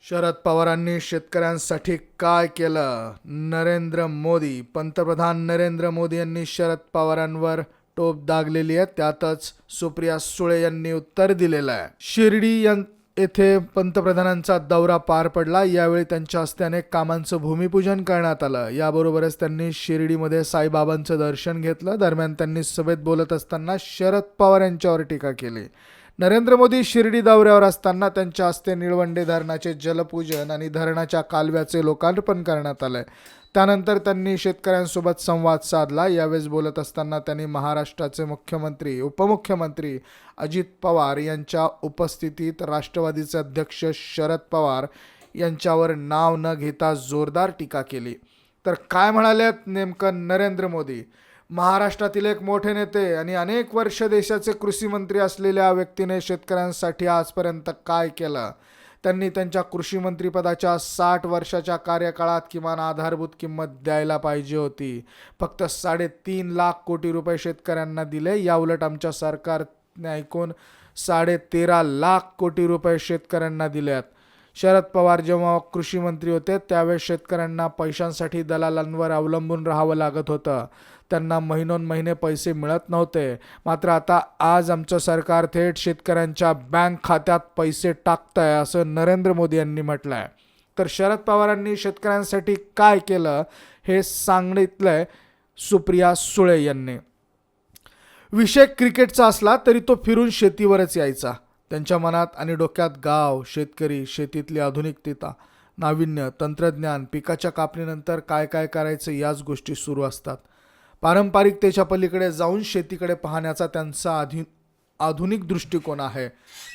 शरद पवारांनी शेतकऱ्यांसाठी काय केलं? पंतप्रधान नरेंद्र मोदी यांनी शरद पवारांवर टोप दागलेली आहे. त्यातच सुप्रिया सुळे यांनी उत्तर दिलेलं आहे. येथे पंतप्रधानांचा दौरा पार पडला. यावेळी त्यांच्या हस्ते अनेक कामांचं भूमिपूजन करण्यात आलं. याबरोबरच त्यांनी शिर्डीमध्ये साईबाबांचं दर्शन घेतलं. दरम्यान त्यांनी सभेत बोलत असताना शरद पवार यांच्यावर टीका केली. नरेंद्र मोदी शिर्डी दौऱ्यावर असताना त्यांच्या हस्ते निळवंडे धरणाचे जलपूजन आणि धरणाच्या कालव्याचे लोकार्पण करण्यात आले. त्यानंतर त्यांनी शेतकऱ्यांसोबत संवाद साधला. यावेळेस बोलत असताना त्यांनी महाराष्ट्राचे मुख्यमंत्री उपमुख्यमंत्री अजित पवार यांच्या उपस्थितीत राष्ट्रवादीचे अध्यक्ष शरद पवार यांच्यावर नाव न घेता जोरदार टीका केली. तर काय म्हणालेत नेमकं नरेंद्र मोदी? महाराष्ट्रातील एक मोठे नेते आणि अनेक वर्ष देशाचे कृषी मंत्री असलेल्या व्यक्तीने शेतकऱ्यांसाठी आजपर्यंत काय केलं? त्यांनी त्यांच्या कृषी मंत्रीपदाच्या 60 वर्षाच्या कार्यकाळात किमान आधारभूत किंमत द्यायला पाहिजे होती. फक्त 3.5 लाख कोटी रुपये शेतकऱ्यांना दिले. याउलट आमच्या सरकारने ऐकून 13.5 लाख कोटी रुपये शेतकऱ्यांना दिलेत. शरद पवार जेव्हा कृषी मंत्री होते त्यावेळेस शेतकऱ्यांना पैशांसाठी दलालांवर अवलंबून राहावं लागत होतं. त्यांना महिनोन्महिने पैसे मिळत नव्हते. मात्र आता आज आमचं सरकार थेट शेतकऱ्यांच्या बँक खात्यात पैसे टाकतंय असं नरेंद्र मोदी यांनी म्हटलं आहे. तर शरद पवारांनी शेतकऱ्यांसाठी काय केलं हे सांगितलंय सुप्रिया सुळे यांनी. विषय क्रिकेटचा असला तरी तो फिरून शेतीवरच यायचा. त्यांच्या मनात आणि डोक्यात गाव, शेतकरी, शेतीतली आधुनिकता, नाविन्य, तंत्रज्ञान, पिकाच्या कापणीनंतर काय काय करायचं याच गोष्टी सुरू असतात. पारंपरिकतेच्या पलीकडे जाऊन शेतीकडे पाहण्याचा त्यांचा आधुनिक दृष्टिकोन आहे.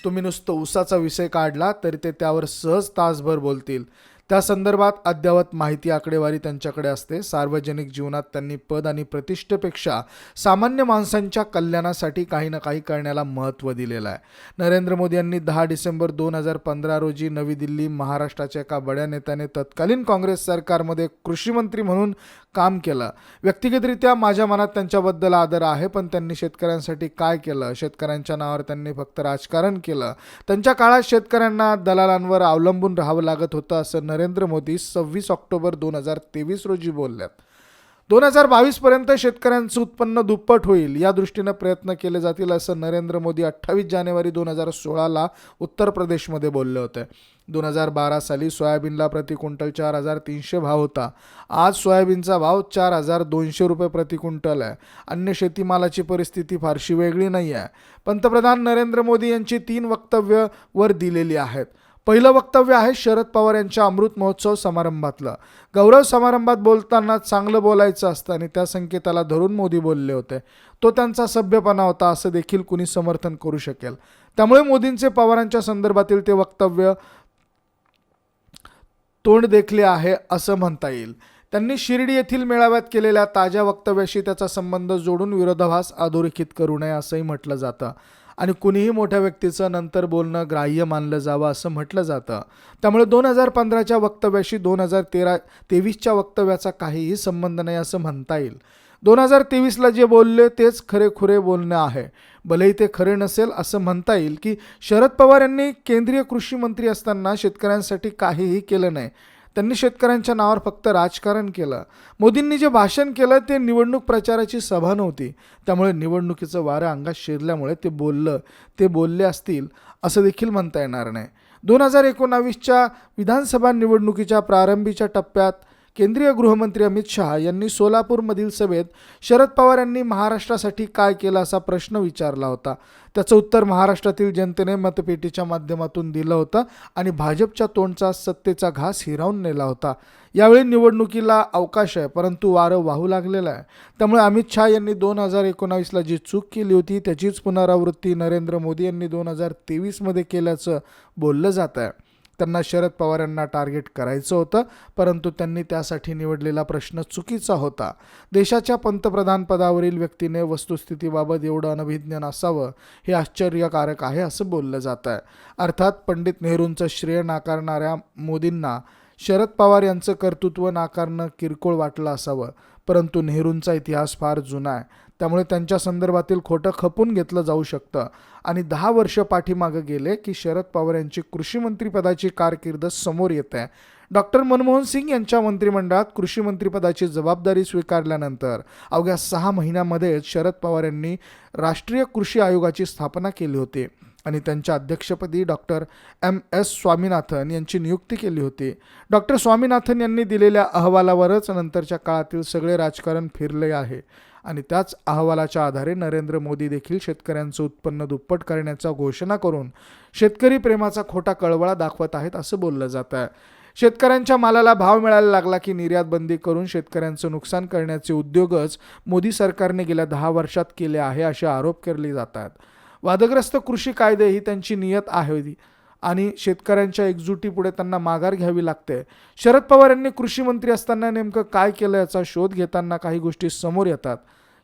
तुम्ही नुसतं ऊसाचा विषय काढला तरी ते त्यावर सहज तासभर बोलतील. त्या संदर्भात अद्ययावत माहिती आकडेवारी त्यांच्याकडे असते. सार्वजनिक जीवनात त्यांनी पद आणि प्रतिष्ठेपेक्षा सामान्य माणसांच्या कल्याणासाठी काही ना काही करण्याला महत्त्व दिलेलं आहे. नरेंद्र मोदी यांनी 10 डिसेंबर 2015 रोजी नवी दिल्ली महाराष्ट्राच्या एका बड्या नेत्याने तत्कालीन काँग्रेस सरकारमध्ये कृषी मंत्री म्हणून काम केलं. व्यक्तिगतरित्या माझ्या मनात त्यांच्याबद्दल आदर आहे, पण त्यांनी शेतकऱ्यांसाठी काय केलं? शेतकऱ्यांच्या नावावर त्यांनी फक्त राजकारण केलं. त्यांच्या काळात शेतकऱ्यांना दलालांवर अवलंबून राहावं लागत होतं असं नरेंद्र मोदी 26 ऑक्टोबर 2023 रोजी बोलल्यात. 2022 पर्यंत शेतकऱ्यांचं उत्पन्न दुप्पट होईल या दृष्टीनं प्रयत्न केले जातील असं नरेंद्र मोदी 28 जानेवारी 2016 उत्तर प्रदेशमध्ये बोलले होते. 2012 साली सोयाबीनला प्रति क्विंटल 4,300 भाव होता. आज सोयाबीनचा भाव 4,200 रुपये प्रति क्विंटल आहे. अन्य शेतीमालाची परिस्थिती फारशी वेगळी नाही आहे. पंतप्रधान नरेंद्र मोदी यांची 3 वक्तव्य वर दिलेली आहेत. पहिलं वक्तव्य आहे शरद पवार यांच्या अमृत महोत्सव समारंभातलं. गौरव समारंभात बोलताना चांगलं बोलायचं असतं आणि त्या संकेताला धरून मोदी बोलले होते. तो त्यांचा सभ्यपणा होता असं देखील कुणी समर्थन करू शकेल. त्यामुळे मोदींचे पवारांच्या संदर्भातील ते वक्तव्य तोंड देखले आहे असं म्हणता येईल. त्यांनी शिर्डी येथील मेळाव्यात केलेल्या ताज्या वक्तव्याशी त्याचा संबंध जोडून विरोधाभास अधोरेखित करू नये असंही म्हटलं जातं आणि कुणीही मोठ्या व्यक्तीचं नंतर बोलणं ग्राह्य मानलं जावं असं म्हटलं जातं. त्यामुळे 2015च्या वक्तव्याशी 2023च्या वक्तव्याचा काहीही संबंध नाही असं म्हणता येईल. 2023ला जे बोलले तेच खरे बोलणं आहे. भलेही ते खरे नसेल असं म्हणता येईल की शरद पवार यांनी केंद्रीय कृषी मंत्री असताना शेतकऱ्यांसाठी काहीही केलं नाही. त्यांनी शेतकऱ्यांच्या नावावर फक्त राजकारण केलं. मोदींनी जे भाषण केलं ते निवडणूक प्रचाराची सभा नव्हती. त्यामुळे निवडणुकीचं वारं अंगात शिरल्यामुळे ते बोलले असतील असं देखील म्हणता येणार नाही. 2019च्या विधानसभा निवडणुकीच्या प्रारंभीच्या टप्प्यात केंद्रीय गृहमंत्री अमित शहा यांनी सोलापूरमधील सभेत शरद पवार यांनी महाराष्ट्रासाठी काय केलं असा प्रश्न विचारला होता. त्याचं उत्तर महाराष्ट्रातील जनतेने मतपेटीच्या माध्यमातून दिलं होतं आणि भाजपच्या तोंडचा सत्तेचा घास हिरावून नेला होता. यावेळी निवडणुकीला अवकाश आहे, परंतु वारं वाहू लागलेलं आहे. त्यामुळे अमित शहा यांनी 2019ला जी चूक केली होती त्याचीच पुनरावृत्ती नरेंद्र मोदी यांनी 2023मध्ये केल्याचं बोललं जात आहे. त्यांना शरद पवार यांना टार्गेट करायचं होतं, परंतु त्यांनी त्यासाठी निवडलेला प्रश्न चुकीचा होता. देशाच्या पंतप्रधानपदावरील व्यक्तीने वस्तुस्थितीबाबत एवढं अनभिज्ञ नसावं हे आश्चर्यकारक आहे असं बोललं जात आहे. अर्थात पंडित नेहरूंचं श्रेय नाकारणाऱ्या मोदींना शरद पवार यांचं कर्तृत्व नाकारणं किरकोळ वाटलं असावं, परंतु नेहरूंचा इतिहास फार जुना आहे, त्यामुळे त्यांच्या संदर्भातील खोटं खपून घेतलं जाऊ शकतं आणि 10 वर्ष पाठीमागे गेले की शरद पवार यांची कृषी मंत्रिपदाची कारकीर्द समोर येते. डॉक्टर मनमोहन सिंग यांच्या मंत्रिमंडळात कृषी मंत्रिपदाची जबाबदारी स्वीकारल्यानंतर अवघ्या 6 महिन्यामध्येच शरद पवार यांनी राष्ट्रीय कृषी आयोगाची स्थापना केली होती आणि त्यांच्या अध्यक्षपदी डॉक्टर MS स्वामीनाथन यांची नियुक्ती केली होती. डॉक्टर स्वामीनाथन यांनी दिलेल्या अहवालावरच नंतरच्या काळातील सगळे राजकारण फिरले आहे आणि त्याच अहवालाच्या आधारे नरेंद्र मोदी देखील शेतकऱ्यांचं उत्पन्न दुप्पट करण्याचा घोषणा करून शेतकरी प्रेमाचा खोटा कळवळा दाखवत आहेत असं बोललं जात आहे. शेतकऱ्यांच्या मालाला भाव मिळायला लागला की निर्यात बंदी करून शेतकऱ्यांचं नुकसान करण्याचे उद्योगच मोदी सरकारने गेल्या 10 वर्षात केले आहे असे आरोप केले जातात. वादग्रस्त कृषी कायदे ही त्यांची नियत आहे आणि शेतकऱ्यांच्या एकजुटीपुढे त्यांना माघार घ्यावी लागते. शरद पवार यांनी कृषी मंत्री असताना नेमकं काय केलं याचा शोध घेताना काही गोष्टी समोर येतात.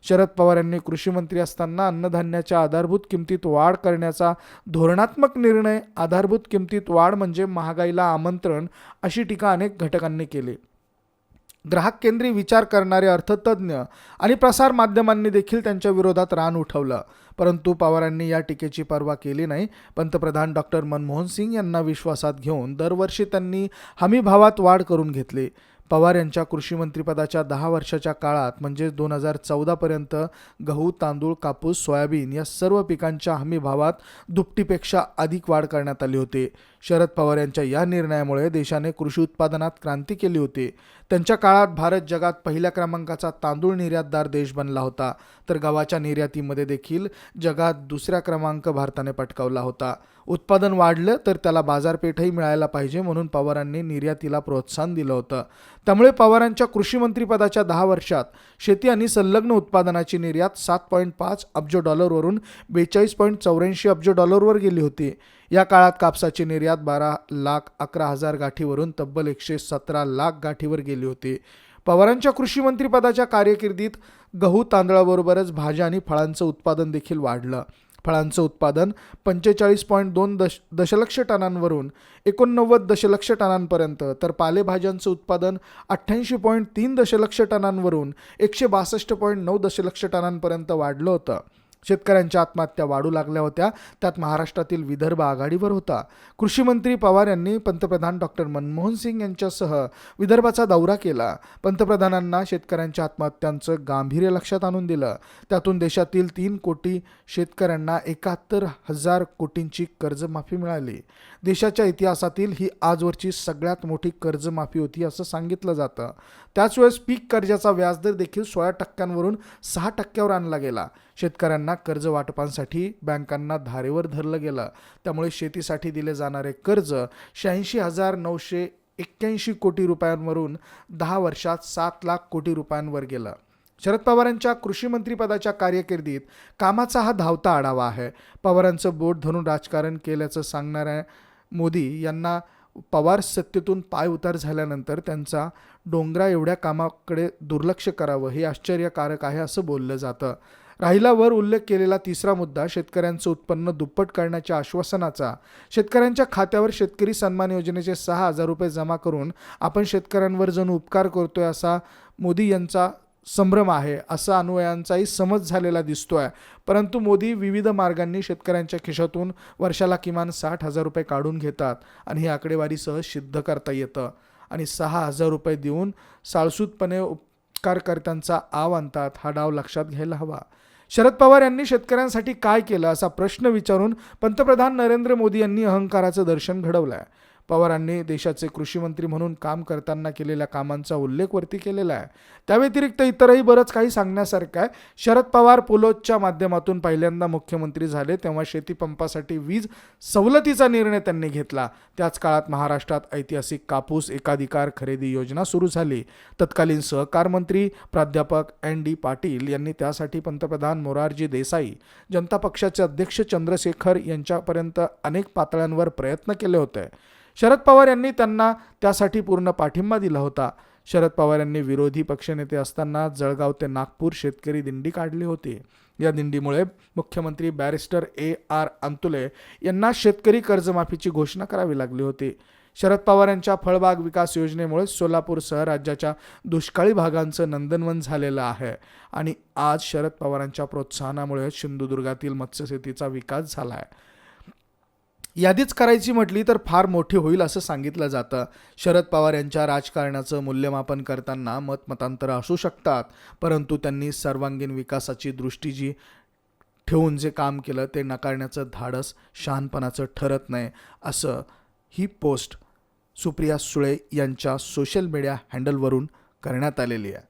शरद पवार यांनी कृषी मंत्री असताना अन्नधान्याच्या आधारभूत किमतीत वाढ करण्याचा धोरणात्मक निर्णय, आधारभूत किमतीत वाढ म्हणजे महागाईला आमंत्रण, अशी टीका अनेक घटकांनी केली. ग्राहक केंद्री विचार करणारे अर्थतज्ज्ञ आणि प्रसार माध्यमांनी देखील त्यांच्या विरोधात रान उठवलं, परंतु पवारांनी या टीकेची पर्वा केली नाही. पंतप्रधान डॉक्टर मनमोहन सिंग यांना विश्वासात घेऊन दरवर्षी त्यांनी हमी भावात वाढ करून घेतली. पवार यांच्या कृषी मंत्रिपदाच्या 10 वर्षाच्या काळात म्हणजे 2014 पर्यंत गहू, तांदूळ, कापूस, सोयाबीन या सर्व पिकांच्या हमी भावात दुपटीपेक्षा अधिक वाढ करण्यात आली होती. शरद पवार यांच्या या निर्णयामुळे देशाने कृषी उत्पादनात क्रांती केली होती. त्यांच्या काळात भारत जगात पहिल्या क्रमांकाचा तांदूळ निर्यातदार देश बनला होता, तर गव्हाच्या निर्यातीमध्ये देखील जगात 2रा क्रमांक भारताने पटकावला होता. उत्पादन वाढलं तर त्याला बाजारपेठही मिळायला पाहिजे म्हणून पवारांनी निर्यातीला प्रोत्साहन दिलं होतं. त्यामुळे पवारांच्या कृषी मंत्रिपदाच्या 10 वर्षात शेती आणि संलग्न उत्पादनाची निर्यात $7.5 अब्ज वरून $42.84 अब्ज वर गेली होती. या काळात कापसाची निर्यात 12,11,000 गाठीवरून तब्बल 117 लाख गाठीवर गेली होती. पवारांच्या कृषी मंत्रिपदाच्या कारकिर्दीत गहू, तांदळाबरोबरच भाज्या आणि फळांचं उत्पादन देखील वाढलं. फळांचं उत्पादन 45.2 दशलक्ष टनांवरून 89 दशलक्ष टनांपर्यंत, तर पालेभाज्यांचं उत्पादन 88.3 दशलक्ष टनांवरून 162.9 दशलक्ष टनांपर्यंत वाढलं होतं. शेतकऱ्यांच्या आत्महत्या वाढू लागल्या होत्या, त्यात महाराष्ट्रातील विदर्भ आघाडीवर होता. कृषी मंत्री पवार यांनी पंतप्रधान डॉक्टर मनमोहन सिंग यांच्यासह विदर्भाचा दौरा केला. पंतप्रधानांना शेतकऱ्यांच्या आत्महत्यांचं गांभीर्य लक्षात आणून दिलं. त्यातून देशातील 3 कोटी शेतकऱ्यांना 71,000 कोटींची कर्जमाफी मिळाली. देशाच्या इतिहासातील ही आजवरची सगळ्यात मोठी कर्जमाफी होती असं सांगितलं जातं. त्याच वेळेस पीक कर्जाचा व्याजदर देखील 16% 6% आणला गेला. शेतकऱ्यांना कर्ज वाटपांसाठी बँकांना धारेवर धरलं गेलं. त्यामुळे शेतीसाठी दिले जाणारे कर्ज 86,981 कोटी रुपयांवरून 10 वर्षात 7 लाख कोटी रुपयांवर गेलं. शरद पवारांच्या कृषी मंत्रिपदाच्या कारकिर्दीत कामाचा हा धावता आढावा आहे. पवारांचं बोट धरून राजकारण केल्याचं सांगणाऱ्या मोदी यांना पवार सत्तेतून पाय उतार झाल्यानंतर त्यांचा डोंगरा एवढ्या कामाकडे दुर्लक्ष करावं हे आश्चर्यकारक आहे असं बोललं जातं. राहिला वर उल्लेख केलेला 3रा मुद्दा शेतकऱ्यांचं उत्पन्न दुप्पट करण्याच्या आश्वासनाचा. शेतकऱ्यांच्या खात्यावर शेतकरी सन्मान योजनेचे 6,000 रुपये जमा करून आपण शेतकऱ्यांवर जणू उपकार करतोय असा मोदी यांचा संभ्रम आहे, असा अनुयायांचाही समज झालेला दिसतोय. परंतु मोदी विविध मार्गांनी शेतकऱ्यांच्या खिशातून वर्षाला किमान 60,000 रुपये काढून घेतात आणि ही आकडेवारी सहज सिद्ध करता येतं आणि 6,000 रुपये देऊन साळसूदपणे उपकारकर्त्यांचा आव आणतात. हा डाव लक्षात घ्यायला हवा. शरद पवार यांनी शेतकऱ्यांसाठी काय केलं असा प्रश्न विचारून पंतप्रधान नरेंद्र मोदी यांनी अहंकाराचं दर्शन घडवलं आहे. पवारांनी देशाचे कृषी मंत्री म्हणून काम करताना केलेल्या कामांचा उल्लेख वरती केलेला आहे. त्या व्यतिरिक्त इतरही बरंच काही सांगण्यासारखं आहे. शरद पवार पोलोदच्या माध्यमातून पहिल्यांदा मुख्यमंत्री झाले तेव्हा शेतीपंपासाठी वीज सवलतीचा निर्णय त्यांनी घेतला. त्याच काळात महाराष्ट्रात ऐतिहासिक कापूस एकाधिकार खरेदी योजना सुरू झाली. तत्कालीन सहकार मंत्री प्राध्यापक ND पाटील यांनी त्यासाठी पंतप्रधान मोरारजी देसाई, जनता पक्षाचे अध्यक्ष चंद्रशेखर यांच्यापर्यंत अनेक पातळ्यांवर प्रयत्न केले होते. शरद पवार यांनी त्यांना त्यासाठी पूर्ण पाठिंबा दिला होता. शरद पवार यांनी विरोधी पक्षनेते असताना जळगाव ते नागपूर शेतकरी दिंडी काढली होती. या दिंडीमुळे मुख्यमंत्री बॅरिस्टर AR अंतुले यांना शेतकरी कर्जमाफीची घोषणा करावी लागली होती. शरद पवार यांच्या फळबाग विकास योजनेमुळे सोलापूरसह राज्याच्या दुष्काळी भागांचं नंदनवन झालेलं आहे आणि आज शरद पवारांच्या प्रोत्साहनामुळे सिंधुदुर्गातील मत्स्यशेतीचा विकास झाला आहे. यादीच करायची म्हटली तर फार मोठी होईल असं सांगितलं जातं. शरद पवार यांच्या राजकारणाचं मूल्यमापन करताना मतमतांतरं असू शकतात, परंतु त्यांनी सर्वांगीण विकासाची दृष्टी जी ठेवून जे काम केलं ते नकारण्याचं धाडस शहाणपणाचं ठरत नाही, असं ही पोस्ट सुप्रिया सुळे यांच्या सोशल मीडिया हँडलवरून करण्यात आलेली आहे.